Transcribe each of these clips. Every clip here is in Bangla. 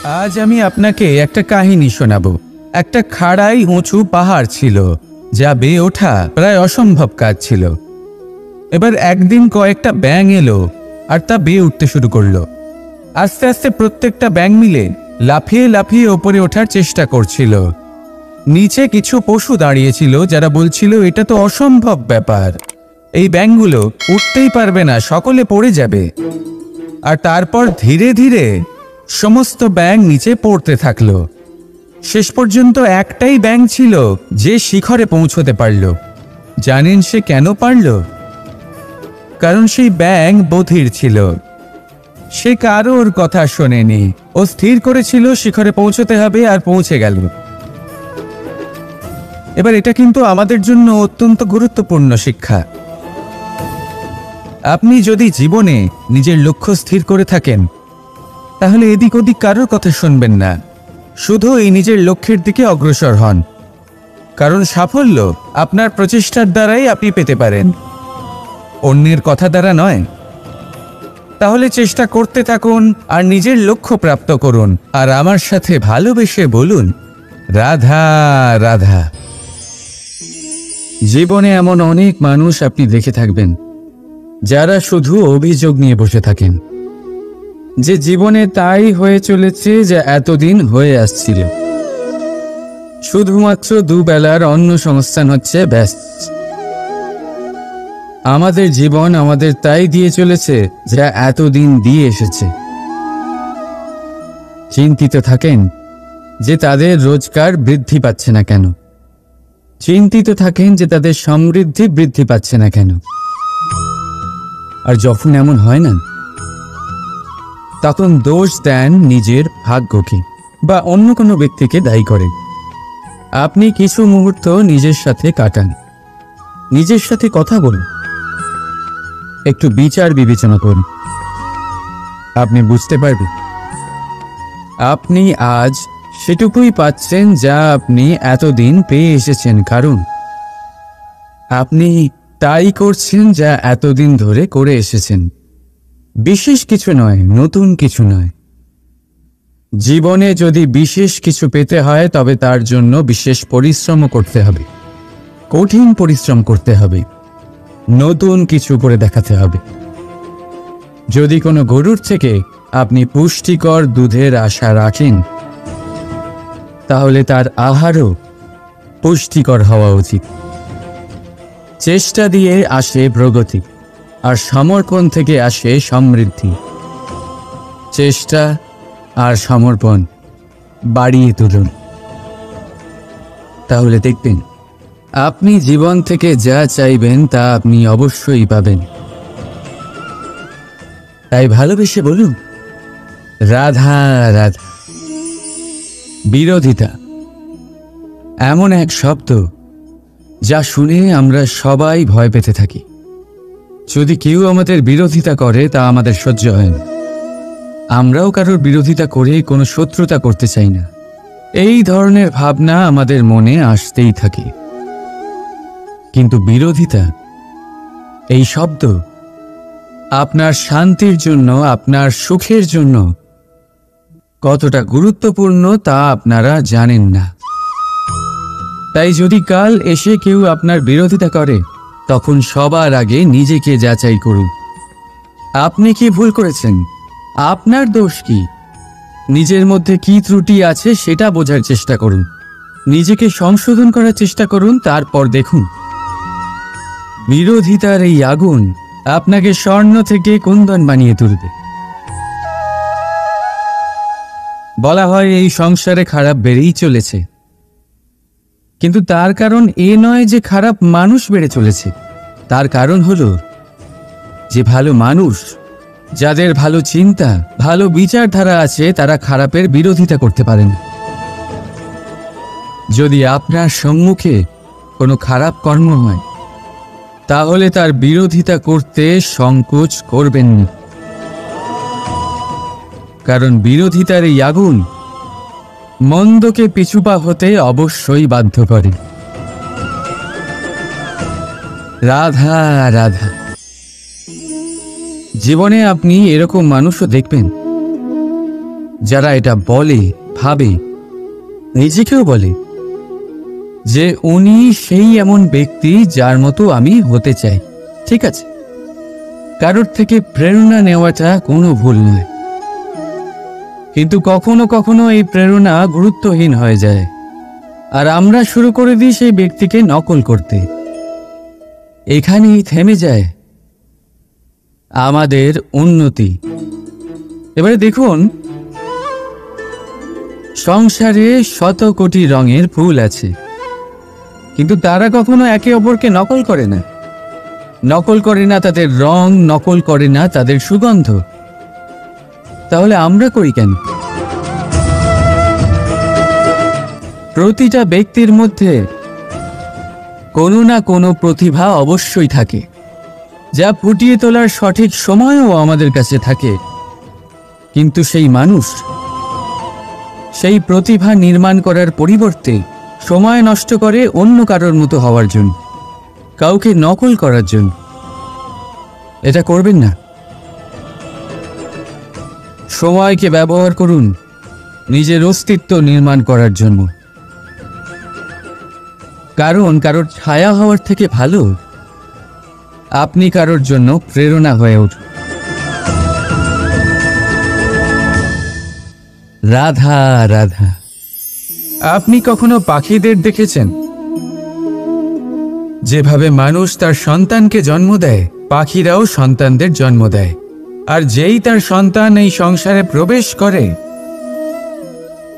আজ আমি আপনাকে একটা কাহিনী শোনাবো। একটা খাড়াই উঁচু পাহাড় ছিল, যা বেয়ে ওঠা প্রায় অসম্ভব কাজ ছিল। এবার একদিন কয়েকটা ব্যাঙ এলো আর তা বেয়ে উঠতে শুরু করলো। আস্তে আস্তে প্রত্যেকটা ব্যাঙ মিলে লাফিয়ে লাফিয়ে ওপরে ওঠার চেষ্টা করছিল। নিচে কিছু পশু দাঁড়িয়েছিল যারা বলছিল, এটা তো অসম্ভব ব্যাপার, এই ব্যাঙগুলো উঠতেই পারবে না, সকলে পড়ে যাবে। আর তারপর ধীরে ধীরে সমস্ত ব্যাঙ নিচে পড়তে থাকলো। শেষ পর্যন্ত একটাই ব্যাঙ ছিল যে শিখরে পৌঁছতে পারল। জানেন সে কেন পারল? কারণ সেই ব্যাঙ বধির ছিল। সে কারোর কথা শোনেনি, ও স্থির করেছিল শিখরে পৌঁছতে হবে আর পৌঁছে গেল। এবার এটা কিন্তু আমাদের জন্য অত্যন্ত গুরুত্বপূর্ণ শিক্ষা। আপনি যদি জীবনে নিজের লক্ষ্য স্থির করে থাকেন, তাহলে এদিক ওদিক কারোর কথা শুনবেন না, শুধু এই নিজের লক্ষ্যের দিকে অগ্রসর হন। কারণ সাফল্য আপনার প্রচেষ্টার দ্বারাই আপনি পেতে পারেন, অন্যের কথা দ্বারা নয়। তাহলে চেষ্টা করতে থাকুন আর নিজের লক্ষ্য প্রাপ্ত করুন। আর আমার সাথে ভালোবেসে বলুন, রাধা রাধা। জীবনে এমন অনেক মানুষ আপনি দেখে থাকবেন যারা শুধু অভিযোগ নিয়ে বসে থাকেন যে জীবনে তাই হয়ে চলেছে যা এতদিন হয়ে আসছিল। শুধুমাত্র দুবেলার অন্ন সংস্থান হচ্ছে ব্যাস। আমাদের জীবন আমাদের তাই দিয়ে চলেছে যা এতদিন দিয়ে এসেছে। চিন্তিত থাকেন যে তাদের রোজগার বৃদ্ধি পাচ্ছে না কেন, চিন্তিত থাকেন যে তাদের সমৃদ্ধি বৃদ্ধি পাচ্ছে না কেন। আর যখন এমন হয় না, তখন দোষ দেন নিজের ভাগ্যকে বা অন্য কোনো ব্যক্তিকে দায়ী করেন। আপনি কিছু মুহূর্ত নিজের সাথে কাটান, নিজের সাথে কথা বলুন, একটু বিচার বিবেচনা করুন। আপনি বুঝতে পারবেন আপনি আজ সেটুকুই পাচ্ছেন যা আপনি এতদিন পেয়ে এসেছেন, কারণ আপনি তাই করছেন যা এতদিন ধরে করে এসেছেন। বিশেষ কিছু নয়, নতুন কিছু নয়। জীবনে যদি বিশেষ কিছু পেতে হয় তবে তার জন্য বিশেষ পরিশ্রম করতে হবে, কঠিন পরিশ্রম করতে হবে, নতুন কিছু করে দেখাতে হবে। যদি কোনো গরুর থেকে আপনি পুষ্টিকর দুধের আশা রাখেন, তাহলে তার আহারও পুষ্টিকর হওয়া উচিত। চেষ্টা দিয়ে আসে প্রগতি, আর সমর্পণ থেকে আসে সমৃদ্ধি। চেষ্টা আর সমর্পণ বাড়িয়ে তুলুন, তাহলে দেখবেন আপনি জীবন থেকে যা চাইবেন তা আপনি অবশ্যই পাবেন। তাই ভালোবেসে বলুন, রাধা রাধা। বিরোধিতা এমন এক শব্দ যা শুনে আমরা সবাই ভয় পেতে থাকি। যদি কেউ আমাদের বিরোধিতা করে তা আমাদের সহ্য হয় না। আমরাও কারোর বিরোধিতা করে কোনো শত্রুতা করতে চাই না। এই ধরনের ভাবনা আমাদের মনে আসতেই থাকে। কিন্তু বিরোধিতা, এই শব্দ আপনার শান্তির জন্য, আপনার সুখের জন্য কতটা গুরুত্বপূর্ণ তা আপনারা জানেন না। তাই যদি কাল এসে কেউ আপনার বিরোধিতা করে, তখন সবার আগে নিজেকে যাচাই করুন। আপনি কি ভুল করেছেন? আপনার দোষ কি? নিজের মধ্যে কি ত্রুটি আছে সেটা বোঝার চেষ্টা করুন, নিজেকে সংশোধন করার চেষ্টা করুন। তারপর দেখুন বিরোধিতার এই আগুন আপনাকে স্বর্ণ থেকে কুন্দন বানিয়ে তুলবে। বলা হয় এই সংসারে খারাপ বেড়েই চলেছে, কিন্তু তার কারণ এ নয় যে খারাপ মানুষ বেড়ে চলেছে। তার কারণ হলো যে ভালো মানুষ, যাদের ভালো চিন্তা, ভালো বিচারধারা আছে, তারা খারাপের বিরোধিতা করতে পারেন। যদি আপনার সম্মুখে কোনো খারাপ কর্ম হয়, তাহলে তার বিরোধিতা করতে সংকোচ করবেন না, কারণ বিরোধিতার এই আগুন মন্দকে পিছুপা হতে অবশ্যই বাধ্য করে। রাধা রাধা। জীবনে আপনি এরকম মানুষও দেখবেন যারা এটা বলে, ভাবে, নিজেকেও বলে যে উনি সেই এমন ব্যক্তি যার মতো আমি হতে চাই। ঠিক আছে, কারোর থেকে প্রেরণা নেওয়াটা কোনো ভুল নয়, কিন্তু কখনো কখনো এই প্রেরণা গুরুত্বহীন হয়ে যায় আর আমরা শুরু করে দিই সেই ব্যক্তিকে নকল করতে। এখানেই থেমে যায় আমাদের উন্নতি। এবারে দেখুন, সংসারে শত কোটি রঙের ফুল আছে, কিন্তু তারা কখনো একে অপরকে নকল করে না। নকল করে না তাদের রং, নকল করে না তাদের সুগন্ধ। তাহলে আমরা করি কেন? প্রতিটা ব্যক্তির মধ্যে কোনো না কোনো প্রতিভা অবশ্যই থাকে, যা ফুটিয়ে তোলার সঠিক সময়ও আমাদের কাছে থাকে। কিন্তু সেই মানুষ সেই প্রতিভা নির্মাণ করার পরিবর্তে সময় নষ্ট করে অন্য কারোর মতো হওয়ার জন্য, কাউকে নকল করার জন্য। এটা করবেন না। সময়কে ব্যবহার করুন নিজের অস্তিত্ব নির্মাণ করার জন্য, কারণ কারোর ছায়া হওয়ার থেকে ভালো আপনি কারোর জন্য প্রেরণা হয়ে উঠুন। রাধা রাধা। আপনি কখনো পাখিদের দেখেছেন? যেভাবে মানুষ তার সন্তানকে জন্ম দেয়, পাখিরাও সন্তানদের জন্ম দেয়। আর যেই তার সন্তান এই সংসারে প্রবেশ করে,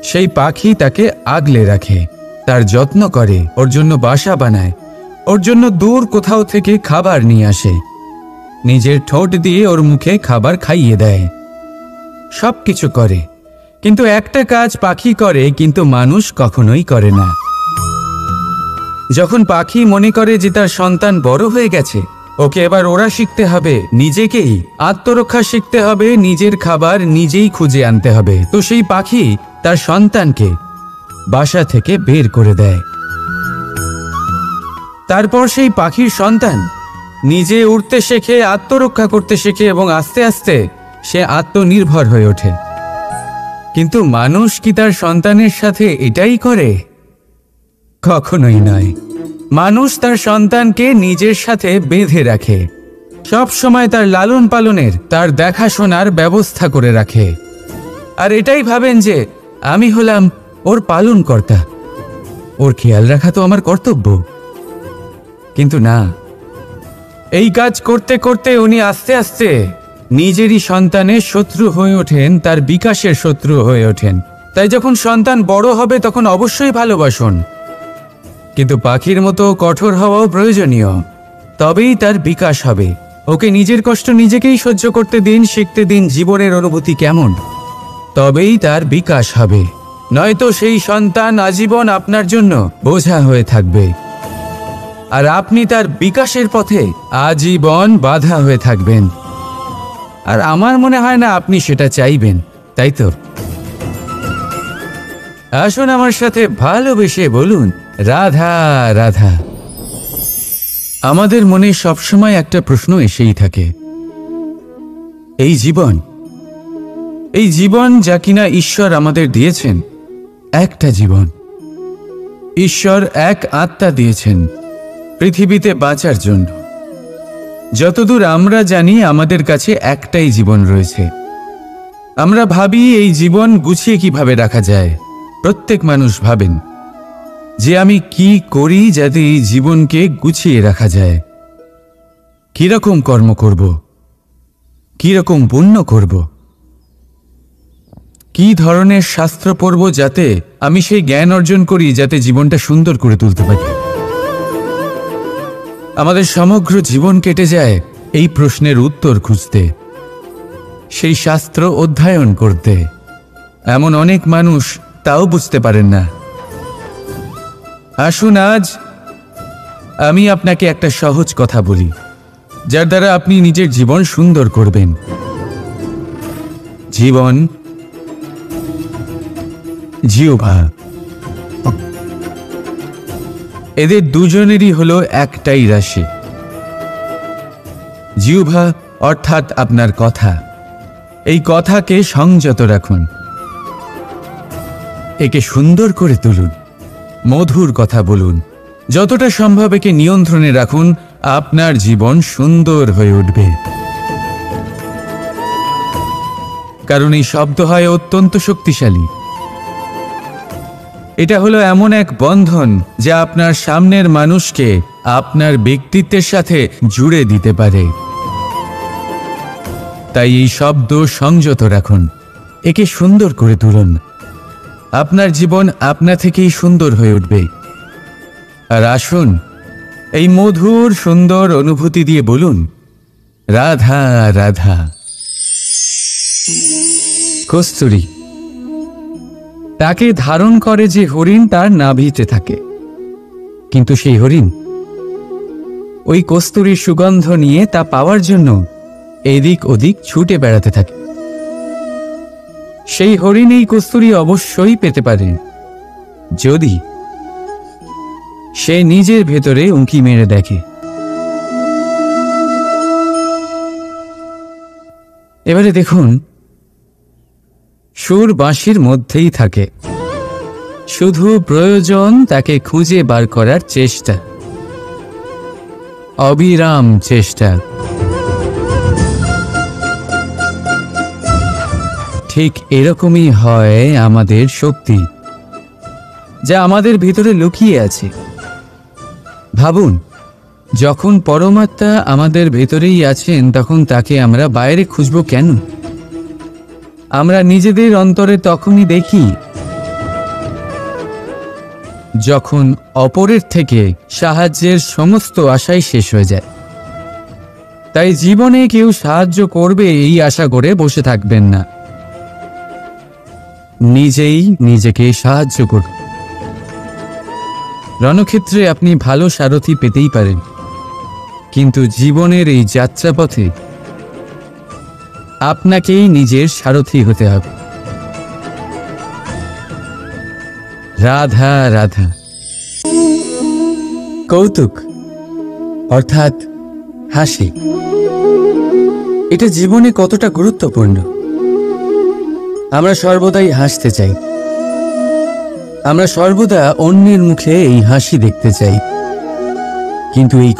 সেই পাখি তাকে আগলে রাখে, তার যত্ন করে, ওর জন্য বাসা বানায়, ওর জন্য দূর কোথাও থেকে খাবার নিয়ে আসে, নিজের ঠোঁট দিয়ে ওর মুখে খাবার খাইয়ে দেয়, সব কিছু করে। কিন্তু একটা কাজ পাখি করে, কিন্তু মানুষ কখনোই করে না। যখন পাখি মনে করে যে তার সন্তান বড় হয়ে গেছে, ওকে এবার ওরা শিখতে হবে, নিজেকেই আত্মরক্ষা শিখতে হবে, নিজের খাবার নিজেই খুঁজে আনতে হবে, তো সেই পাখি তার সন্তানকে বাসা থেকে বের করে দেয়। তারপর সেই পাখির সন্তান নিজে উড়তে শেখে, আত্মরক্ষা করতে শেখে এবং আস্তে আস্তে সে আত্মনির্ভর হয়ে ওঠে। কিন্তু মানুষ কি তার সন্তানের সাথে এটাই করে? কখনোই নয়। মানুষ তার সন্তানকে নিজের সাথে বেঁধে রাখে, সব সময় তার লালন পালনের, তার দেখাশোনার ব্যবস্থা করে রাখে, আর এটাই ভাবেন যে আমি হলাম ওর পালনকর্তা, ওর খেয়াল রাখা তো আমার কর্তব্য। কিন্তু না, এই কাজ করতে করতে উনি আস্তে আস্তে নিজেরই সন্তানের শত্রু হয়ে ওঠেন, তার বিকাশের শত্রু হয়ে ওঠেন। তাই যখন সন্তান বড় হবে তখন অবশ্যই ভালোবাসুন, কিন্তু পাখির মতো কঠোর হওয়াও প্রয়োজনীয়, তবেই তার বিকাশ হবে। ওকে নিজের কষ্ট নিজেকেই সহ্য করতে দিন, শিখতে দিন জীবনের অনুভূতি কেমন, তবেই তার বিকাশ হবে। নয়তো সেই সন্তান আজীবন আপনার জন্য বোঝা হয়ে থাকবে, আর আপনি তার বিকাশের পথে আজীবন বাধা হয়ে থাকবেন। আর আমার মনে হয় না আপনি সেটা চাইবেন, তাই তো? আসুন আমার সাথে ভালোবেসে বলুন রাধা রাধা। আমাদের মনে সবসময় একটা প্রশ্ন এসেই থাকে, এই জীবন যা কিনা ঈশ্বর আমাদের দিয়েছেন, একটা জীবন, ঈশ্বর এক আত্মা দিয়েছেন পৃথিবীতে বাঁচার জন্য। যতদূর আমরা জানি আমাদের কাছে একটাই জীবন রয়েছে। আমরা ভাবি এই জীবন গুছিয়ে কিভাবে রাখা যায়। প্রত্যেক মানুষ ভাবেন যে আমি কি করি যাতে এই জীবনকে গুছিয়ে রাখা যায়, কিরকম কর্ম করব, কিরকম পুণ্য করব, কি ধরনের শাস্ত্র পড়ব যাতে আমি সেই জ্ঞান অর্জন করি, যাতে জীবনটা সুন্দর করে তুলতে পারি। আমাদের সমগ্র জীবন কেটে যায় এই প্রশ্নের উত্তর খুঁজতে, সেই শাস্ত্র অধ্যয়ন করতে। এমন অনেক মানুষ তাও বুঝতে পারেন না। আসুন আজ আমি আপনাকে একটা সহজ কথা বলি, যার দ্বারা আপনি নিজের জীবন সুন্দর করবেন। জীবন, জিহ্বা, এদের দুজনেরই হলো একটাই রাশি। জিহ্বা অর্থাৎ আপনার কথা, এই কথাকে সংযত রাখুন, একে সুন্দর করে তুলুন, মধুর কথা বলুন, যতটা সম্ভব একে নিয়ন্ত্রণে রাখুন, আপনার জীবন সুন্দর হয়ে উঠবে। কারণ এই শব্দ হয় অত্যন্ত শক্তিশালী। এটা হলো এমন এক বন্ধন যা আপনার সামনের মানুষকে আপনার ব্যক্তিত্বের সাথে জুড়ে দিতে পারে। তাই এই শব্দ সংযত রাখুন, একে সুন্দর করে তুলুন। আপনার জীবন আপনা থেকেই সুন্দর হয়ে উঠবে। আর আসুন, এই মধুর সুন্দর অনুভূতি দিয়ে বলুন, রাধা রাধা। কস্তুরী তাকে ধারণ করে যে হরিণ তার নাভিতে থাকে, কিন্তু সেই হরিণ ওই কস্তুরীর সুগন্ধ নিয়ে তা পাওয়ার জন্য এদিক ওদিক ছুটে বেড়াতে থাকে। সেই হরিণ এই কস্তুরী অবশ্যই পেতে পারে যদি সে নিজের ভেতরে উঁকি মেরে দেখে। এবারে দেখুন, সুর বাঁশির মধ্যেই থাকে, শুধু প্রয়োজন তাকে খুঁজে বার করার চেষ্টা, অবিরাম চেষ্টা। ঠিক এরকমই হয় আমাদের শক্তি, যা আমাদের ভিতরে লুকিয়ে আছে। ভাবুন, যখন পরমাত্মা আমাদের ভেতরেই আছেন, তখন তাকে আমরা বাইরে খুঁজব কেন? আমরা নিজেদের অন্তরে তখনই দেখি যখন অপরের থেকে সাহায্যের সমস্ত আশাই শেষ হয়ে যায়। তাই জীবনে কেউ সাহায্য করবে এই আশা করে বসে থাকবেন না, নিজেই নিজেকে সাহায্য করুন। রণক্ষেত্রে আপনি ভালো সারথি পেতেই পারেন, কিন্তু জীবনের এই যাত্রাপথে আপনাকেই নিজের সারথি হতে হবে। রাধা রাধা। কৌতুক অর্থাৎ হাসি, এটা জীবনে কতটা গুরুত্বপূর্ণ। আমরা সর্বদাই হাসতে চাই, আমরা সর্বদা অন্যের মুখে এই হাসি দেখতে চাই। কিন্তু এই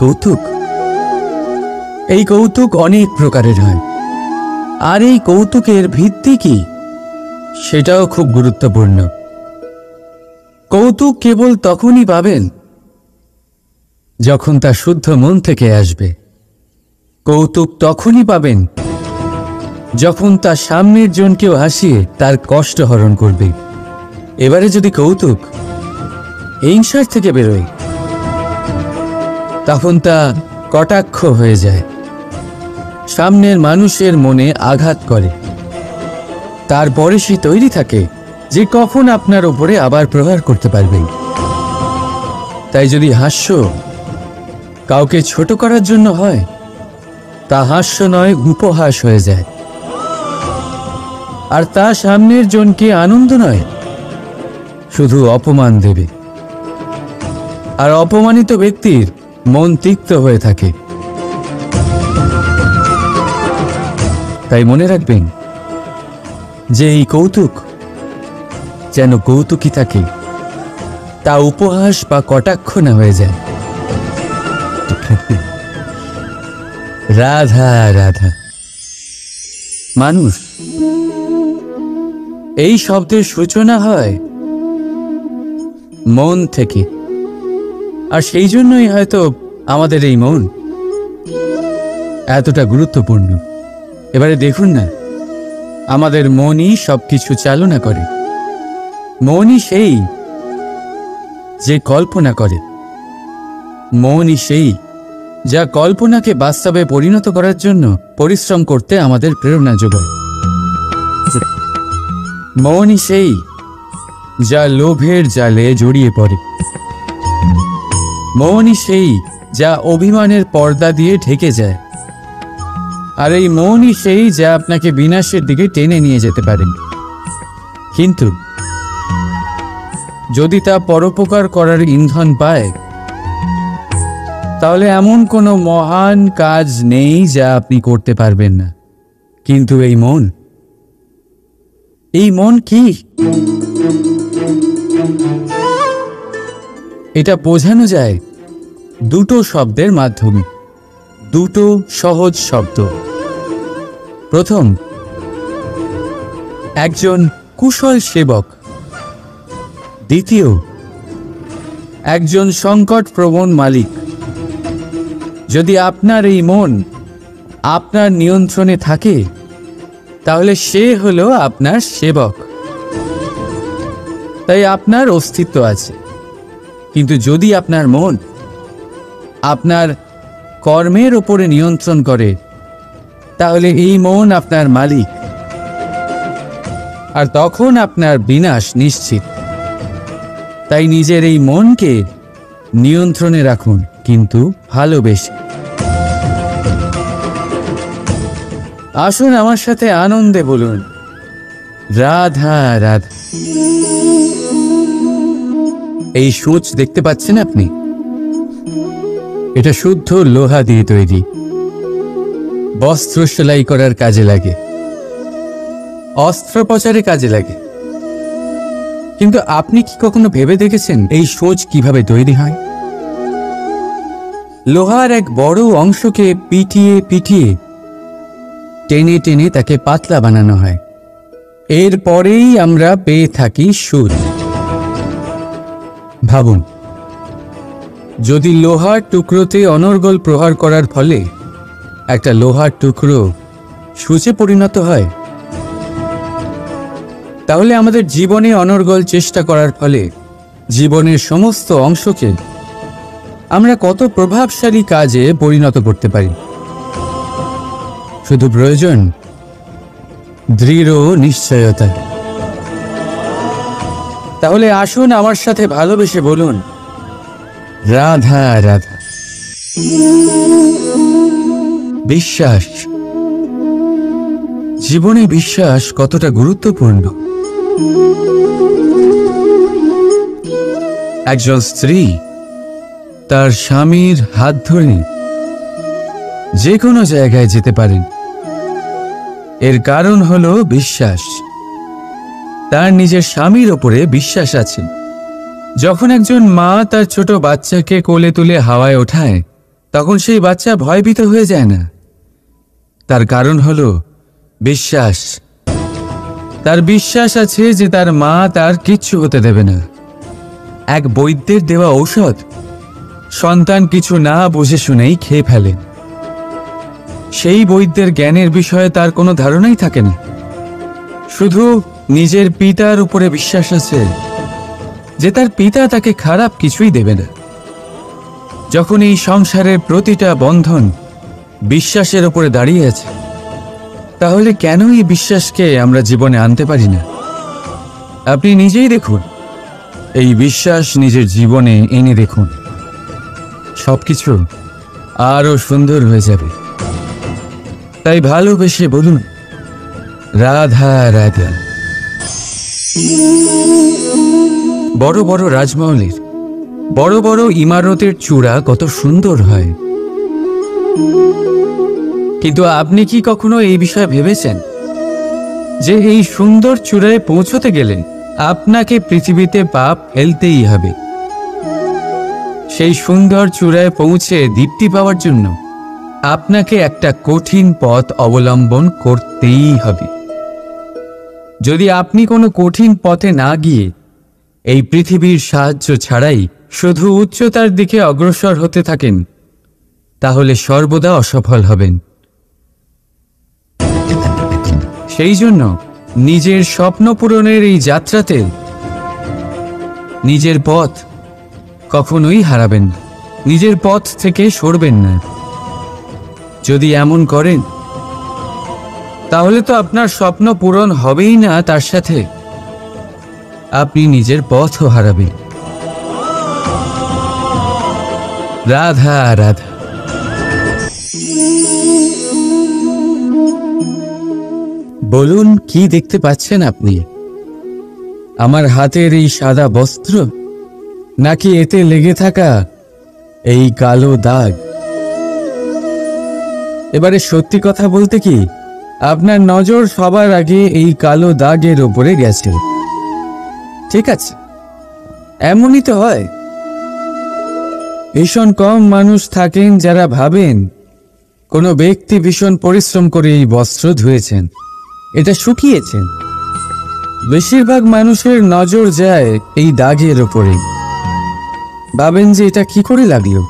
কৌতুক অনেক প্রকারের হয়। আর এই কৌতুকের ভিত্তি কি, সেটাও খুব গুরুত্বপূর্ণ। কৌতুক কেবল তখনই পাবেন যখন তা শুদ্ধ মন থেকে আসবে। কৌতুক তখনই পাবেন যখন তা সামনের জনকেও হাসিয়ে তার কষ্ট হরণ করবে। এবারে যদি কৌতুক হিংসার থেকে বেরোয়, তখন তা কটাক্ষ হয়ে যায়, সামনের মানুষের মনে আঘাত করে। তারপরে সে তৈরি থাকে যে কখন আপনার উপরে আবার প্রহার করতে পারবে। তাই যদি হাস্য কাউকে ছোট করার জন্য হয়, তা হাস্য নয়, উপহাস হয়ে যায়। আর তা সামনের জনকে আনন্দ নয়, শুধু অপমান দেবে। আর অপমানিত ব্যক্তির মন তিক্ত হয়ে থাকে। তাই মনে রাখবেন যে এই কৌতুক যেন কৌতুকই থাকে, তা উপহাস বা কটাক্ষ না হয়ে যায়। রাধা রাধা। মানুষ এই শব্দের সূচনা হয় মন থেকে, আর সেই জন্যই হয়তো আমাদের এই মন এতটা গুরুত্বপূর্ণ। এবারে দেখুন না, আমাদের মনই সবকিছু চালনা করে। মনই সেই যে কল্পনা করে, মনই সেই যা কল্পনাকে বাস্তবে পরিণত করার জন্য পরিশ্রম করতে আমাদের প্রেরণা যোগায়। মনই সেই যা লোভের জালে জড়িয়ে পড়ে। মনই সেই যা অভিমানের পর্দা দিয়ে ঢেকে যায়। আর এই মনই সেই যা আপনাকে বিনাশের দিকে টেনে নিয়ে যেতে পারে। কিন্তু যদি তা পরোপকার করার ইন্ধন পায়, তাহলে এমন কোনো মহান কাজ নেই যা আপনি করতে পারবেন না। কিন্তু এই মন কি? এটা বোঝানো যায় দুটো শব্দের মাধ্যমে, দুটো সহজ শব্দ। প্রথম, একজন কুশল সেবক। দ্বিতীয়, একজন সংকটপ্রবণ মালিক। যদি আপনার এই মন আপনার নিয়ন্ত্রণে থাকে, তাহলে সে হলো আপনার সেবক। তাই আপনার অস্তিত্ব আছে। কিন্তু যদি আপনার মন আপনার কর্মের ওপরে নিয়ন্ত্রণ করে, তাহলে এই মন আপনার মালিক, আর তখন আপনার বিনাশ নিশ্চিত। তাই নিজের এই মনকে নিয়ন্ত্রণে রাখুন, কিন্তু ভালোবেসে। আসুন আমার সাথে আনন্দে বলুন, রাধা রাধা। এই সূচ দেখতে পাচ্ছেন আপনি? এটা শুদ্ধ লোহা দিয়ে তৈরি। বস্ত্র সেলাই করার কাজে লাগে, অস্ত্রোপচারে কাজে লাগে। কিন্তু আপনি কি কখনো ভেবে দেখেছেন এই সূচ কিভাবে তৈরি হয়? লোহার এক বড় অংশকে পিটিয়ে পিটিয়ে টেনে টেনে তাকে পাতলা বানানো হয়। এরপরেই আমরা পেয়ে থাকি সূচ। ভাবুন, যদি লোহার টুকরোতে অনর্গল প্রহার করার ফলে একটা লোহার টুকরো সূচে পরিণত হয়, তাহলে আমাদের জীবনে অনর্গল চেষ্টা করার ফলে জীবনের সমস্ত অংশকে আমরা কত প্রভাবশালী কাজে পরিণত করতে পারি। শুধু প্রয়োজন দৃঢ় নিশ্চয়তা। তাহলে আসুন আমার সাথে ভালোবেসে বলুন, রাধা রাধা। বিশ্বাস। জীবনে বিশ্বাস কতটা গুরুত্বপূর্ণ। একজন স্ত্রী তার স্বামীর হাত ধরে যে কোনো জায়গায় যেতে পারেন। এর কারণ হলো বিশ্বাস। তার নিজের স্বামীর ওপরে বিশ্বাস আছে। যখন একজন মা তার ছোট বাচ্চাকে কোলে তুলে হাওয়ায় ওঠায়, তখন সেই বাচ্চা ভয়ভীত হয়ে যায় না। তার কারণ হলো বিশ্বাস। তার বিশ্বাস আছে যে তার মা তার কিচ্ছু হতে দেবে না। এক বৈদ্যের দেওয়া ঔষধ সন্তান কিছু না বুঝে শুনেই খেয়ে ফেলেন। সেই বৈদ্যের জ্ঞানের বিষয়ে তার কোনো ধারণাই থাকে না। শুধু নিজের পিতার উপরে বিশ্বাস আছে যে তার পিতা তাকে খারাপ কিছুই দেবে না। যখন এই সংসারের প্রতিটা বন্ধন বিশ্বাসের উপরে দাঁড়িয়ে আছে, তাহলে কেন এই বিশ্বাসকে আমরা জীবনে আনতে পারি না? আপনি নিজেই দেখুন, এই বিশ্বাস নিজের জীবনে এনে দেখুন, সবকিছু আরো সুন্দর হয়ে যাবে। তাই ভালোবেসে বলুন, রাধা রাধা। বড় বড় রাজমহলের বড় বড় ইমারতের চূড়া কত সুন্দর হয়, কিন্তু আপনি কি কখনো এই বিষয়ে ভেবেছেন যে এই সুন্দর চূড়ায় পৌঁছতে গেলে আপনাকে পৃথিবীতে পাপ ফেলতেই হবে? সেই সুন্দর চূড়ায় পৌঁছে দীপ্তি পাওয়ার জন্য আপনাকে একটা কঠিন পথ অবলম্বন করতেই হবে। যদি আপনি কোনো কঠিন পথে না গিয়ে এই পৃথিবীর সাহায্য ছাড়াই শুধু উচ্চতার দিকে অগ্রসর হতে থাকেন, তাহলে সর্বদা অসফল হবেন। সেই জন্য নিজের স্বপ্ন পূরণের এই যাত্রাতে নিজের পথ কখনোই হারাবেন না, নিজের পথ থেকে সরবেন না। যদি এমন করেন, তাহলে তো আপনার স্বপ্ন পূরণ হবেই না, তার সাথে আপনি নিজের পথও হারাবেন। রাধা রাধা। বলুন, কি দেখতে পাচ্ছেন আপনি? আমার হাতের এই সাদা বস্ত্র, নাকি এতে লেগে থাকা এই কালো দাগ? এবারে সত্যি কথা বলতে কি, আপনার নজর সবার আগে এই কালো দাগের ওপরে গেছে। ঠিক আছে, এমনই তো হয়। ভীষণ কম মানুষ থাকেন যারা ভাবেন কোনো ব্যক্তি ভীষণ পরিশ্রম করে এই বস্ত্র ধুয়েছেন, এটা শুকিয়েছেন। বেশিরভাগ মানুষের নজর যায় এই দাগের ওপরে, ভাবেন যে এটা কি করে লাগলো।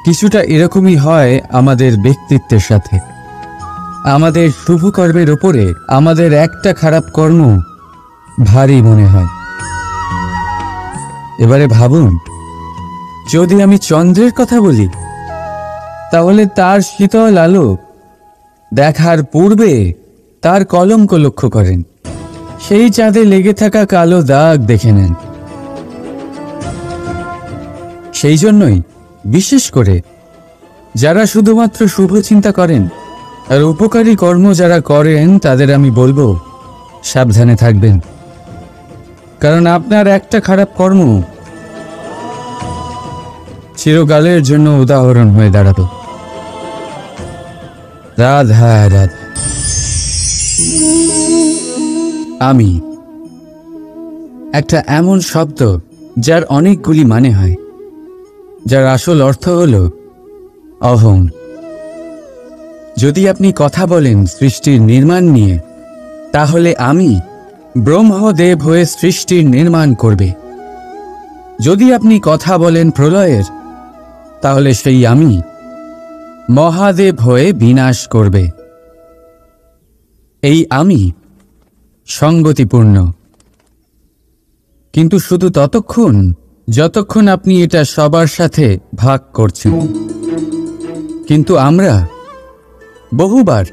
কিছুটা এরকমই হয় আমাদের ব্যক্তিত্বের সাথে। আমাদের শুভ কর্মের ওপরে আমাদের একটা খারাপ কর্ম ভারী মনে হয়। এবারে ভাবুন, যদি আমি চন্দ্রের কথা বলি, তাহলে তার শীতল আলো দেখার পূর্বে তার কলঙ্ক লক্ষ্য করেন, সেই চাঁদে লেগে থাকা কালো দাগ দেখে নেন। সেই জন্যই বিশেষ করে যারা শুধুমাত্র শুভ চিন্তা করেন আর উপকারী কর্ম যারা করেন, তাদের আমি বলবো সাবধানে থাকবেন। কারণ আপনার একটা খারাপ কর্ম চিরকালের জন্য উদাহরণ হয়ে দাঁড়াবে। রাধা রাধা। আমি একটা এমন শব্দ যার অনেকগুলি মানে হয়, যার আসল অর্থ হল অহং। যদি আপনি কথা বলেন সৃষ্টির নির্মাণ নিয়ে, তাহলে আমি ব্রহ্মদেব হয়ে সৃষ্টির নির্মাণ করবে। যদি আপনি কথা বলেন প্রলয়ের, তাহলে সেই আমি মহাদেব হয়ে বিনাশ করবে। এই আমি সঙ্গতিপূর্ণ, কিন্তু শুধু ততক্ষণ যতক্ষণ আপনি এটা সবার সাথে ভাগ করছেন। কিন্তু আমরা বহুবার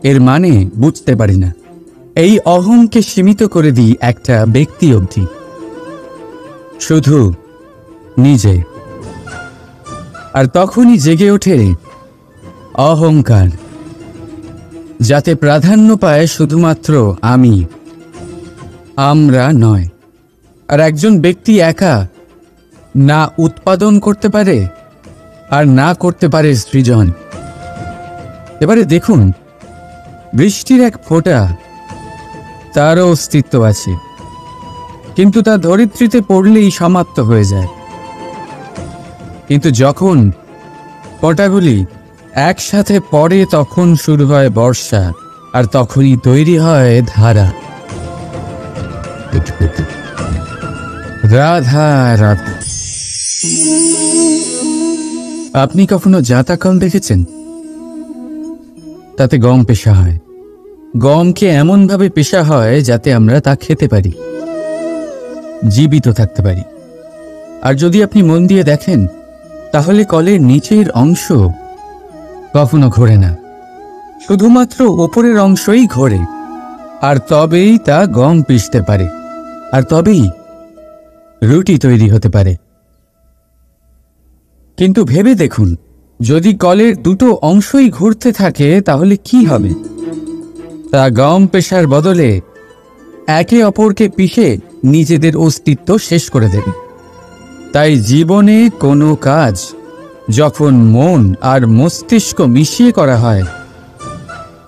এর মানে বুঝতে পারি না। এই অহংকে সীমিত করে দিই একটা ব্যক্তি অবধি, শুধু নিজে। আর তখনই জেগে ওঠে অহংকার, যাতে প্রাধান্য পায় শুধুমাত্র আমি, আমরা নয়। আর একজন ব্যক্তি একা না উৎপাদন করতে পারে আর না করতে পারে সৃজন। এবারে দেখুন, বৃষ্টির এক ফোঁটা, তারও অস্তিত্ব আছে, কিন্তু তা ধরিত্রীতে পড়লেই সমাপ্ত হয়ে যায়। কিন্তু যখন ফোঁটাগুলি একসাথে পড়ে, তখন শুরু হয় বর্ষা, আর তখনই তৈরি হয় ধারা। রাধা রাধা। আপনি কখনো জাঁতা কল দেখেছেন? তাতে গম পেশা হয়। গমকে এমনভাবে পেশা হয় যাতে আমরা তা খেতে পারি, জীবিত থাকতে পারি। আর যদি আপনি মন দিয়ে দেখেন, তাহলে কলের নিচের অংশ কখনো ঘোরে না, শুধুমাত্র ওপরের অংশই ঘোরে। আর তবেই তা গম পিষতে পারে, আর তবেই রুটি তৈরি হতে পারে। কিন্তু ভেবে দেখুন, যদি কলের দুটো অংশই ঘুরতে থাকে, তাহলে কি হবে? তা গম পেশার বদলে একে অপরকে পিষে নিজেদের অস্তিত্ব শেষ করে দেবে। তাই জীবনে কোনো কাজ যখন মন আর মস্তিষ্ক মিশিয়ে করা হয়,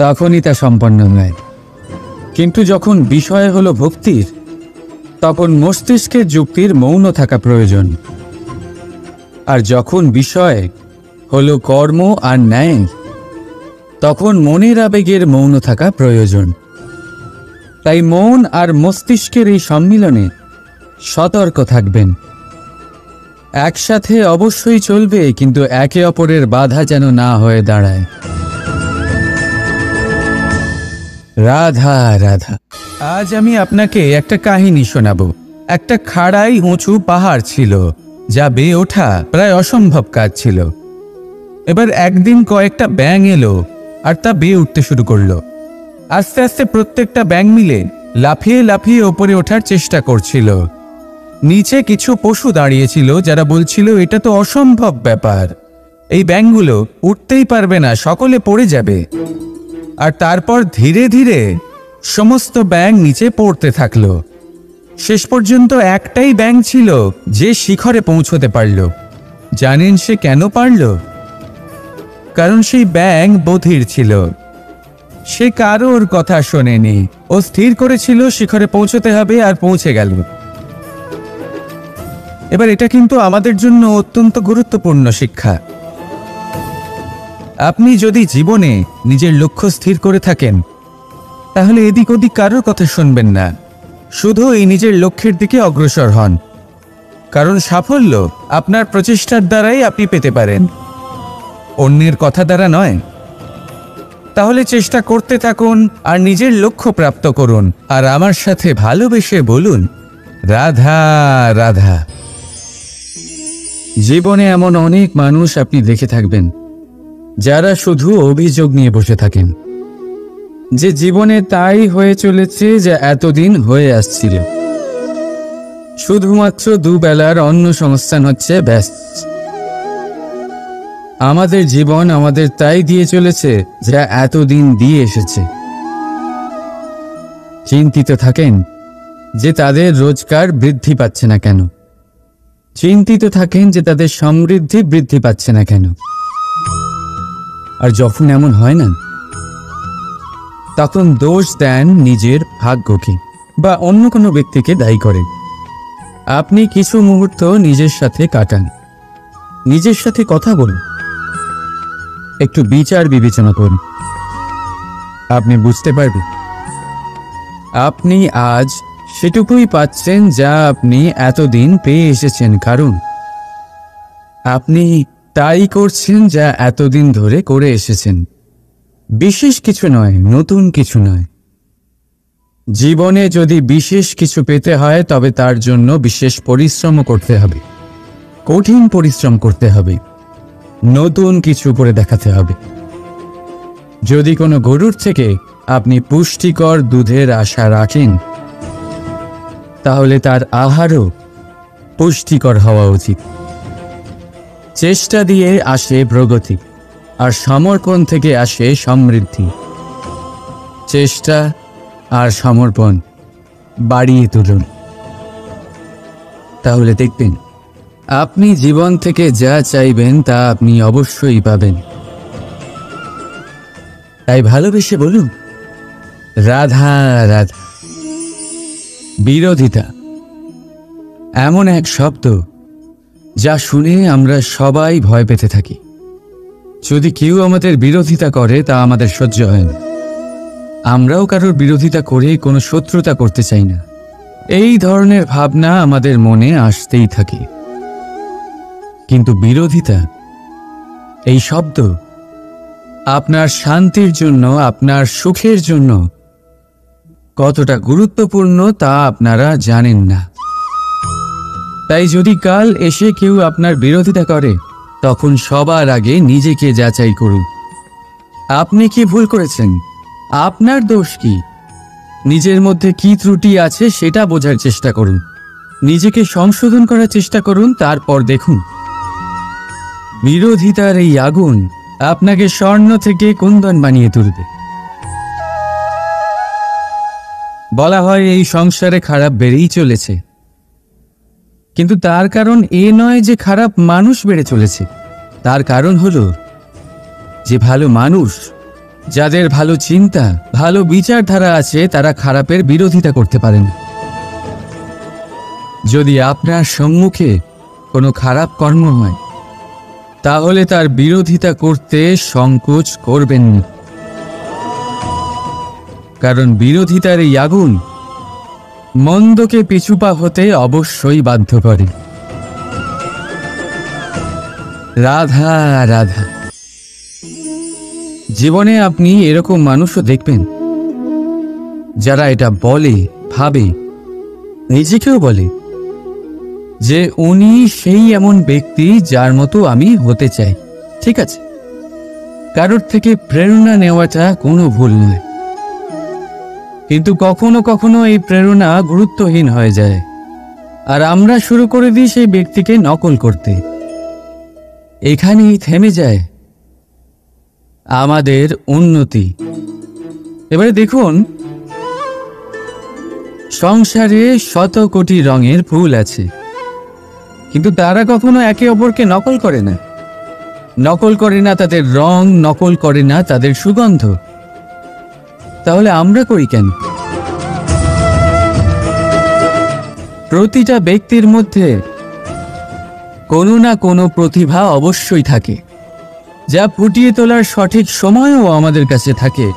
তখনই তা সম্পন্ন হয়। কিন্তু যখন বিষয় হলো ভক্তির, তখন মস্তিষ্কের যুক্তির মৌন থাকা প্রয়োজন। আর যখন বিষয় হলো কর্ম আর ন্যায়, তখন মনের আবেগের মৌন থাকা প্রয়োজন। তাই মন আর মস্তিষ্কের এই সম্মিলনে সতর্ক থাকবেন। একসাথে অবশ্যই চলবে, কিন্তু একে অপরের বাধা যেন না হয়ে দাঁড়ায়। রাধা রাধা। আজ আমি আপনাকে একটা কাহিনী শোনাবো। একটা খাড়াই উঁচু পাহাড় ছিল, যা বেয়ে ওঠা প্রায় অসম্ভব কাজ ছিল। এবার একদিন কয়েকটা ব্যাঙ এলো আর তা বেয়ে উঠতে শুরু করলো। আস্তে আস্তে প্রত্যেকটা ব্যাঙ মিলে লাফিয়ে লাফিয়ে ওপরে ওঠার চেষ্টা করছিল। নিচে কিছু পশু দাঁড়িয়েছিল, যারা বলছিল, এটা তো অসম্ভব ব্যাপার, এই ব্যাঙগুলো উঠতেই পারবে না, সকলে পড়ে যাবে। আর তারপর ধীরে ধীরে সমস্ত ব্যাঙ নিচে পড়তে থাকলো। শেষ পর্যন্ত একটাই ব্যাঙ ছিল যে শিখরে পৌঁছতে পারল। জানেন সে কেন পারল? কারণ সেই ব্যাঙ বধির ছিল। সে কারোর কথা শোনেনি। ও স্থির করেছিল শিখরে পৌঁছতে হবে, আর পৌঁছে গেল। এবার এটা কিন্তু আমাদের জন্য অত্যন্ত গুরুত্বপূর্ণ শিক্ষা। আপনি যদি জীবনে নিজের লক্ষ্য স্থির করে থাকেন, তাহলে এদিক ওদিক কারোর কথা শুনবেন না, শুধু এই নিজের লক্ষ্যের দিকে অগ্রসর হন। কারণ সাফল্য আপনার প্রচেষ্টার দ্বারাই আপনি পেতে পারেন, অন্যের কথা দ্বারা নয়। তাহলে চেষ্টা করতে থাকুন আর নিজের লক্ষ্য প্রাপ্ত করুন। আর আমার সাথে ভালোবেসে বলুন, রাধা রাধা। জীবনে এমন অনেক মানুষ আপনি দেখে থাকবেন যারা শুধু অভিযোগ নিয়ে বসে থাকেন যে জীবনে তাই হয়ে চলেছে যা এতদিন হয়ে আসছিল। শুধুমাত্র দুবেলার অন্ন সংস্থান হচ্ছে ব্যাস। আমাদের জীবন আমাদের তাই দিয়ে চলেছে যা এতদিন দিয়ে এসেছে। চিন্তিত থাকেন যে তাদের রোজগার বৃদ্ধি পাচ্ছে না কেন, চিন্তিত থাকেন যে তাদের সমৃদ্ধি বৃদ্ধি পাচ্ছে না কেন। আর যখন এমন হয় না, তখন দোষ দেন নিজের ভাগ্যকে বা অন্য কোনো ব্যক্তিকে দায়ী করেন। আপনি কিছু মুহূর্ত নিজের সাথে কাটান, নিজের সাথে কথা বলুন, একটু বিচার বিবেচনা করুন। আপনি বুঝতে পারবেন আপনি আজ সেটুকুই পাচ্ছেন যা আপনি এতদিন পেয়ে এসেছেন, কারণ আপনি তাই করছেন যা এতদিন ধরে করে এসেছেন। বিশেষ কিছু নয়, নতুন কিছু নয়। জীবনে যদি বিশেষ কিছু পেতে হয় তবে তার জন্য বিশেষ পরিশ্রম করতে হবে, কঠিন পরিশ্রম করতে হবে, নতুন কিছু করে দেখাতে হবে। যদি কোনো গরুর থেকে আপনি পুষ্টিকর দুধের আশা রাখেন, তাহলে তার আহারও পুষ্টিকর হওয়া উচিত। চেষ্টা দিয়ে আসে প্রগতি, আর সমর্পণ থেকে আসে সমৃদ্ধি। চেষ্টা আর সমর্পণ বাড়িয়ে তুলুন, তাহলে দেখবেন আপনি জীবন থেকে যা চাইবেন তা আপনি অবশ্যই পাবেন। তাই ভালোবেসে বলুন, রাধা রাধা। বিরোধিতা এমন এক শব্দ যা শুনে আমরা সবাই ভয় পেতে থাকি। যদি কেউ আমাদের বিরোধিতা করে তা আমাদের সহ্য হয় না। আমরাও কারোর বিরোধিতা করে কোনো শত্রুতা করতে চাই না। এই ধরনের ভাবনা আমাদের মনে আসতেই থাকে। কিন্তু বিরোধিতা এই শব্দ আপনার শান্তির জন্য, আপনার সুখের জন্য কতটা গুরুত্বপূর্ণ তা আপনারা জানেন না। তাই যদি কাল এসে কেউ আপনার বিরোধিতা করে, তখন সবার আগে নিজেকে যাচাই করুন। আপনি কি ভুল করেছেন? আপনার দোষ কি? নিজের মধ্যে কি ত্রুটি আছে সেটা বোঝার চেষ্টা করুন, নিজেকে সংশোধন করার চেষ্টা করুন। তারপর দেখুন বিরোধিতার এই আগুন আপনাকে স্বর্ণ থেকে কুন্দন বানিয়ে তুলবে। বলা হয় এই সংসারে খারাপ বেড়েই চলেছে, কিন্তু তার কারণ এ নয় যে খারাপ মানুষ বেড়ে চলেছে। তার কারণ হলো যে ভালো মানুষ, যাদের ভালো চিন্তা, ভালো বিচারধারা আছে, তারা খারাপের বিরোধিতা করতে পারেন। যদি আপনার সম্মুখে কোনো খারাপ কর্ম হয়, তাহলে তার বিরোধিতা করতে সংকোচ করবেন না, কারণ বিরোধিতার এই আগুন মন্দকে পিছুপা হতে অবশ্যই বাধ্য করে। রাধা রাধা। জীবনে আপনি এরকম মানুষও দেখবেন যারা এটা বলে, ভাবে, নিজেকেও বলে যে উনি সেই এমন ব্যক্তি যার মতো আমি হতে চাই। ঠিক আছে, কারোর থেকে প্রেরণা নেওয়াটা কোনো ভুল নয়, কিন্তু কখনো কখনো এই প্রেরণা গুরুত্বহীন হয়ে যায় আর আমরা শুরু করে দিই সেই ব্যক্তিকে নকল করতে। এখানেই থেমে যায় আমাদের উন্নতি। এবারে দেখুন, সংসারে শত কোটি রঙের ফুল আছে, কিন্তু তারা কখনো একে অপরকে নকল করে না। নকল করে না তাদের রং, নকল করে না তাদের সুগন্ধ। তাহলে আমরা করি কেন? প্রতিটা ব্যক্তির মধ্যে কোনো না কোনো প্রতিভা অবশ্যই থাকে, যা ফুটিয়ে তোলার সঠিক সময়ও আমাদের কাছে থাকে।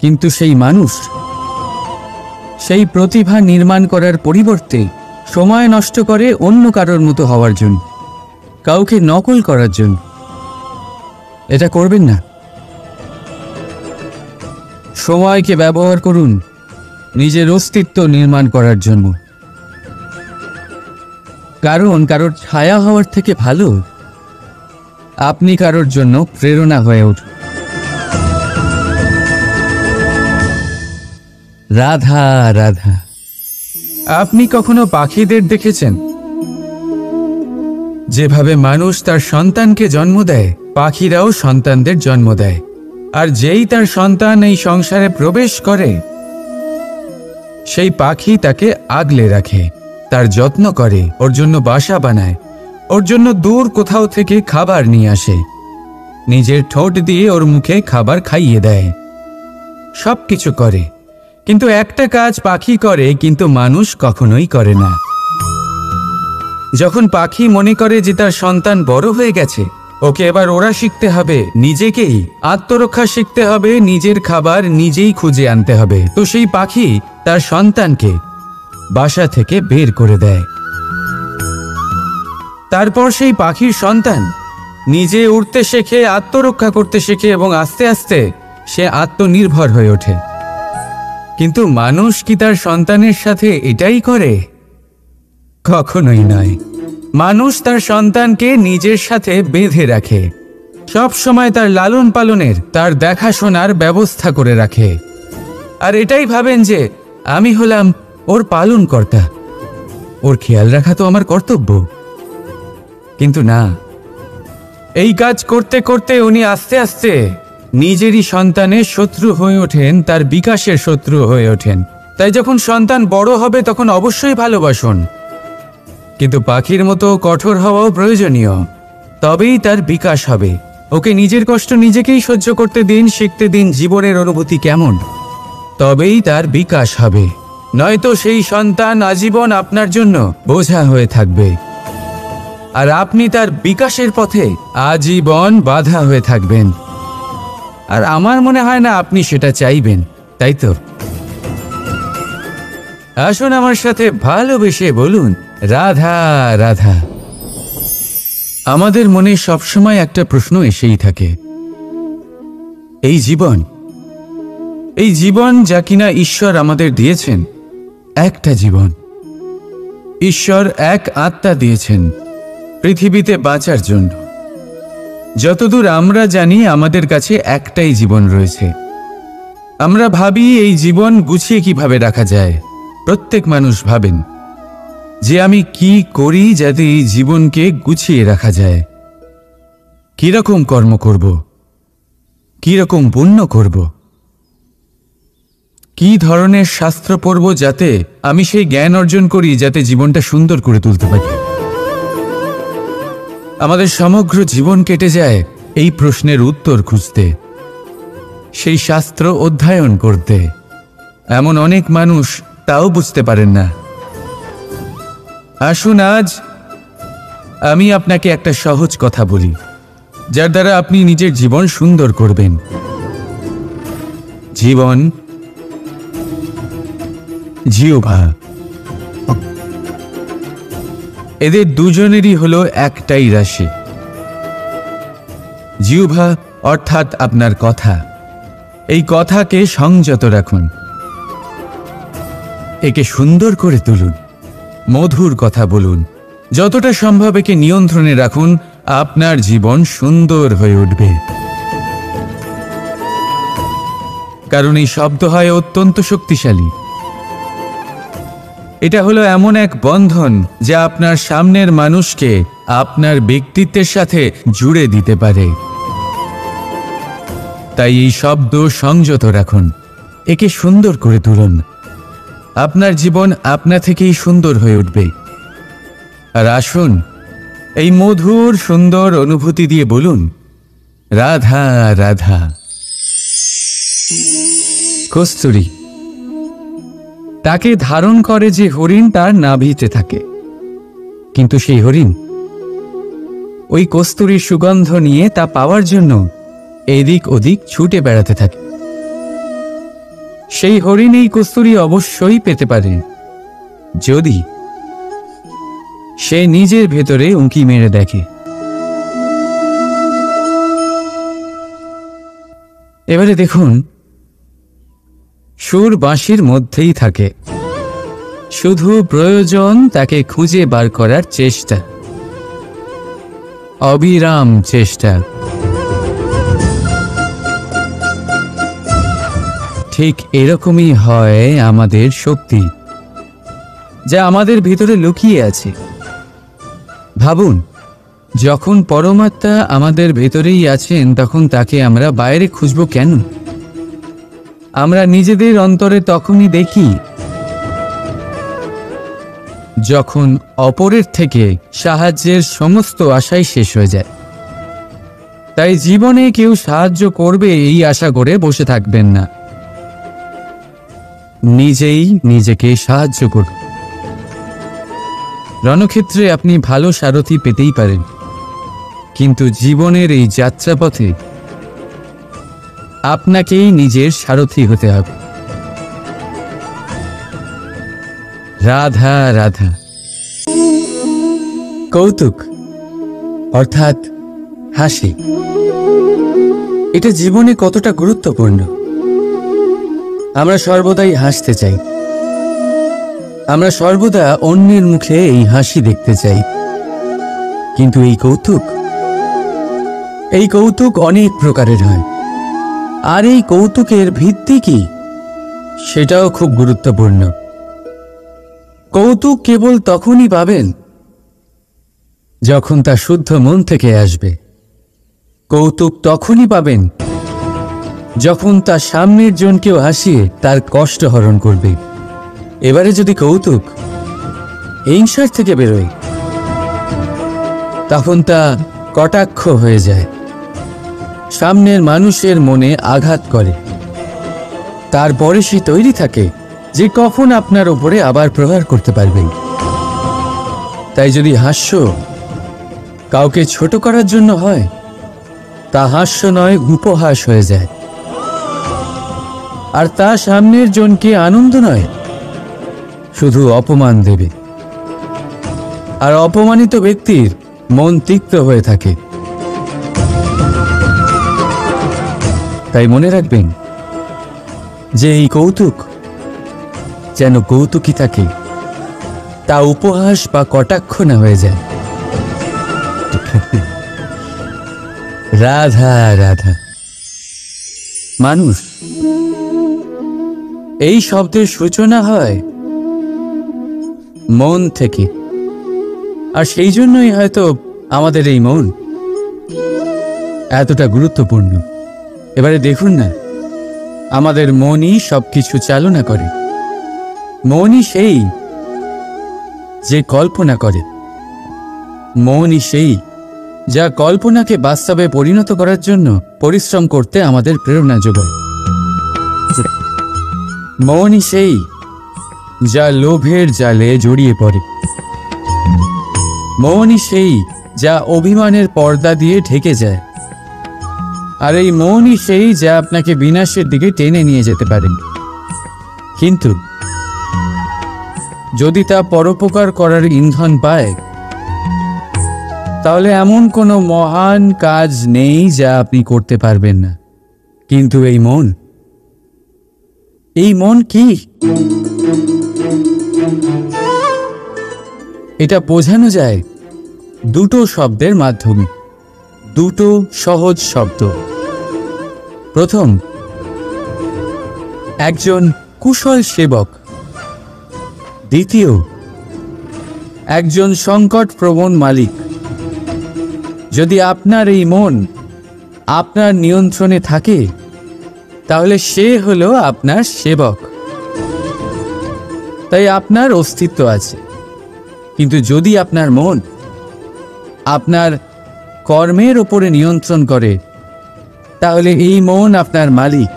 কিন্তু সেই মানুষ সেই প্রতিভা নির্মাণ করার পরিবর্তে সময় নষ্ট করে অন্য কারোর মতো হওয়ার জন্য, কাউকে নকল করার জন্য। এটা করবেন না। সময়কে ব্যবহার করুন নিজের অস্তিত্ব নির্মাণ করার জন্য। কারণ কারোর ছায়া হওয়ার থেকে ভালো আপনি কারোর জন্য প্রেরণা হয়ে উঠুন। রাধা রাধা। আপনি কখনো পাখিদের দেখেছেন? যেভাবে মানুষ তার সন্তানকে জন্ম দেয়, পাখিরাও সন্তানদের জন্ম দেয়। আর যেই তার সন্তান এই সংসারে প্রবেশ করে, সেই পাখি তাকে আগলে রাখে, তার যত্ন করে, ওর জন্য বাসা বানায়, ওর জন্য দূর কোথাও থেকে খাবার নিয়ে আসে, নিজের ঠোঁট দিয়ে ওর মুখে খাবার খাইয়ে দেয়, সব কিছু করে। কিন্তু একটা কাজ পাখি করে, কিন্তু মানুষ কখনোই করে না। যখন পাখি মনে করে যে তার সন্তান বড় হয়ে গেছে, ওকে এবার ওরা শিখতে হবে, নিজেকেই আত্মরক্ষা শিখতে হবে, নিজের খাবার নিজেই খুঁজে আনতে হবে, তো সেই পাখি তার সন্তানকে বাসা থেকে বের করে দেয়। তারপর সেই পাখির সন্তান নিজে উড়তে শেখে, আত্মরক্ষা করতে শেখে এবং আস্তে আস্তে সে আত্মনির্ভর হয়ে ওঠে। কিন্তু মানুষ কি তার সন্তানের সাথে এটাই করে? কখনোই নয়। মানুষ তার সন্তানকে নিজের সাথে বেঁধে রাখে, সব সময় তার লালন পালনের, তার দেখাশোনার ব্যবস্থা করে রাখে। আর এটাই ভাবেন যে আমি হলাম ওর পালনকর্তা, ওর খেয়াল রাখা তো আমার কর্তব্য। কিন্তু না, এই কাজ করতে করতে উনি আস্তে আস্তে নিজেরই সন্তানের শত্রু হয়ে ওঠেন, তার বিকাশের শত্রু হয়ে ওঠেন। তাই যখন সন্তান বড় হবে তখন অবশ্যই ভালোবাসুন, কিন্তু পাখির মতো কঠোর হওয়াও প্রয়োজনীয়। তবেই তার বিকাশ হবে। ওকে নিজের কষ্ট নিজেকেই সহ্য করতে দিন, শিখতে দিন জীবনের অনুভূতি কেমন, তবেই তার বিকাশ হবে। নয়তো সেই সন্তান আজীবন আপনার জন্য বোঝা হয়ে থাকবে, আর আপনি তার বিকাশের পথে আজীবন বাধা হয়ে থাকবেন। আর আমার মনে হয় না আপনি সেটা চাইবেন, তাই তো? আসুন আমার সাথে ভালোবেসে বলুন রাধা রাধা। আমাদের মনে সবসময় একটা প্রশ্ন এসেই থাকে, এই জীবন যা কিনা ঈশ্বর আমাদের দিয়েছেন, একটা জীবন। ঈশ্বর এক আত্মা দিয়েছেন পৃথিবীতে বাঁচার জন্য। যতদূর আমরা জানি আমাদের কাছে একটাই জীবন রয়েছে। আমরা ভাবি এই জীবন গুছিয়ে কিভাবে রাখা যায়। প্রত্যেক মানুষ ভাবেন যে আমি কি করি যাতে এই জীবনকে গুছিয়ে রাখা যায়, কিরকম কর্ম করব, কিরকম পুণ্য করব, কি ধরনের শাস্ত্র পড়ব যাতে আমি সেই জ্ঞান অর্জন করি যাতে জীবনটা সুন্দর করে তুলতে পারি। আমাদের সমগ্র জীবন কেটে যায় এই প্রশ্নের উত্তর খুঁজতে, সেই শাস্ত্র অধ্যয়ন করতে। এমন অনেক মানুষ তাও বুঝতে পারেন না। আসুন আজ আমি আপনাকে একটা সহজ কথা বলি, যার দ্বারা আপনি নিজের জীবন সুন্দর করবেন। জীবন, জিহ্বা, এদের দুজনেরই হলো একটাই রাশি। জিহ্বা অর্থাৎ আপনার কথা। এই কথাকে সংযত রাখুন, একে সুন্দর করে তুলুন, মধুর কথা বলুন, যতটা সম্ভব একে নিয়ন্ত্রণে রাখুন। আপনার জীবন সুন্দর হয়ে উঠবে। কারণ এই শব্দ হয় অত্যন্ত শক্তিশালী। এটা হলো এমন এক বন্ধন যা আপনার সামনের মানুষকে আপনার ব্যক্তিত্বের সাথে জুড়ে দিতে পারে। তাই এই শব্দ সংযত রাখুন, একে সুন্দর করে তুলুন। আপনার জীবন আপনা থেকেই সুন্দর হয়ে উঠবে। আর আসুন এই মধুর সুন্দর অনুভূতি দিয়ে বলুন রাধা রাধা। কস্তুরী তাকে ধারণ করে যে হরিণ তার নাভিতে থাকে, কিন্তু সেই হরিণ ওই কস্তুরীর সুগন্ধ নিয়ে তা পাওয়ার জন্য এদিক ওদিক ছুটে বেড়াতে থাকে। সেই হরিণ এই কস্তুরী অবশ্যই পেতে পারে যদি সে নিজের ভেতরে উঁকি মেরে দেখে। এবারে দেখুন, সুর বাঁশির মধ্যেই থাকে, শুধু প্রয়োজন তাকে খুঁজে বার করার চেষ্টা, অবিরাম চেষ্টা। ঠিক এরকমই হয় আমাদের শক্তি, যা আমাদের ভিতরে লুকিয়ে আছে। ভাবুন, যখন পরমাত্মা আমাদের ভেতরেই আছেন, তখন তাকে আমরা বাইরে খুঁজব কেন? আমরা নিজেদের অন্তরে তখনই দেখি যখন অপরের থেকে সাহায্যের সমস্ত আশাই শেষ হয়ে যায়। তাই জীবনে কেউ সাহায্য করবে এই আশা করে বসে থাকবেন না, নিজেই নিজেকে সাহায্য করুন। রণক্ষেত্রে আপনি ভালো সারথি পেতেই পারেন, কিন্তু জীবনের এই যাত্রাপথে আপনাকেই নিজের সারথি হতে হবে। রাধা রাধা। কৌতুক অর্থাৎ হাসি, এটা জীবনে কতটা গুরুত্বপূর্ণ। আমরা সর্বদাই হাসতে চাই, আমরা সর্বদা অন্যের মুখে এই হাসি দেখতে চাই। কিন্তু এই কৌতুক অনেক প্রকারের হয়, আর এই কৌতুকের ভিত্তি কি সেটাও খুব গুরুত্বপূর্ণ। কৌতুক কেবল তখনই পাবেন যখন তা শুদ্ধ মন থেকে আসবে। কৌতুক তখনই পাবেন যখন তা সামনের জনকেও হাসিয়ে তার কষ্ট হরণ করবে। এবারে যদি কৌতুক হিংসার থেকে বেরোয়, তখন তা কটাক্ষ হয়ে যায়, সামনের মানুষের মনে আঘাত করে। তারপরে সে তৈরি থাকে যে কখন আপনার উপরে আবার প্রহার করতে পারবে। তাই যদি হাস্য কাউকে ছোট করার জন্য হয়, তা হাস্য নয়, উপহাস হয়ে যায়। আর তা সামনের জনকে আনন্দ নয়, শুধু অপমান দেবে। আর অপমানিত ব্যক্তির মন তিক্ত হয়ে থাকে। তাই মনে রাখবেন যে এই কৌতুক যেন কৌতুকই থাকে, তা উপহাস বা কটাক্ষ না হয়ে যায়। রাধা রাধা। মানুষ এই শব্দের সূচনা হয় মন থেকে, আর সেই জন্যই হয়তো আমাদের এই মন এতটা গুরুত্বপূর্ণ। এবারে দেখুন না, আমাদের মনই সবকিছু চালনা করে। মনই সেই যে কল্পনা করে, মনই সেই যা কল্পনাকে বাস্তবে পরিণত করার জন্য পরিশ্রম করতে আমাদের প্রেরণা যোগায়। মনই সেই যা লোভের জালে জড়িয়ে পড়ে। মনই সেই যা অভিমানের পর্দা দিয়ে ঢেকে যায়। আর এই মনই সেই যা আপনাকে বিনাশের দিকে টেনে নিয়ে যেতে পারে। কিন্তু যদি তা পরোপকার করার ইন্ধন পায়, তাহলে এমন কোনো মহান কাজ নেই যা আপনি করতে পারবেন না। কিন্তু এই মন কি? এটা বোঝানো যায় দুটো শব্দের মাধ্যমে, দুটো সহজ শব্দ। প্রথম, একজন কুশল সেবক। দ্বিতীয়, একজন সংকটপ্রবণ মালিক। যদি আপনার এই মন আপনার নিয়ন্ত্রণে থাকে, তাহলে সে হলো আপনার সেবক। তাই আপনার অস্তিত্ব আছে। কিন্তু যদি আপনার মন আপনার কর্মের ওপরে নিয়ন্ত্রণ করে, তাহলে এই মন আপনার মালিক,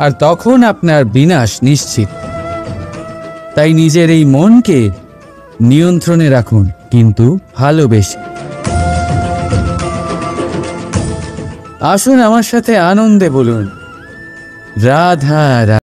আর তখন আপনার বিনাশ নিশ্চিত। তাই নিজের এই মনকে নিয়ন্ত্রণে রাখুন। কিন্তু ভালোবেসে। আসুন আমার সাথে আনন্দে বলুন রাধা রাধা।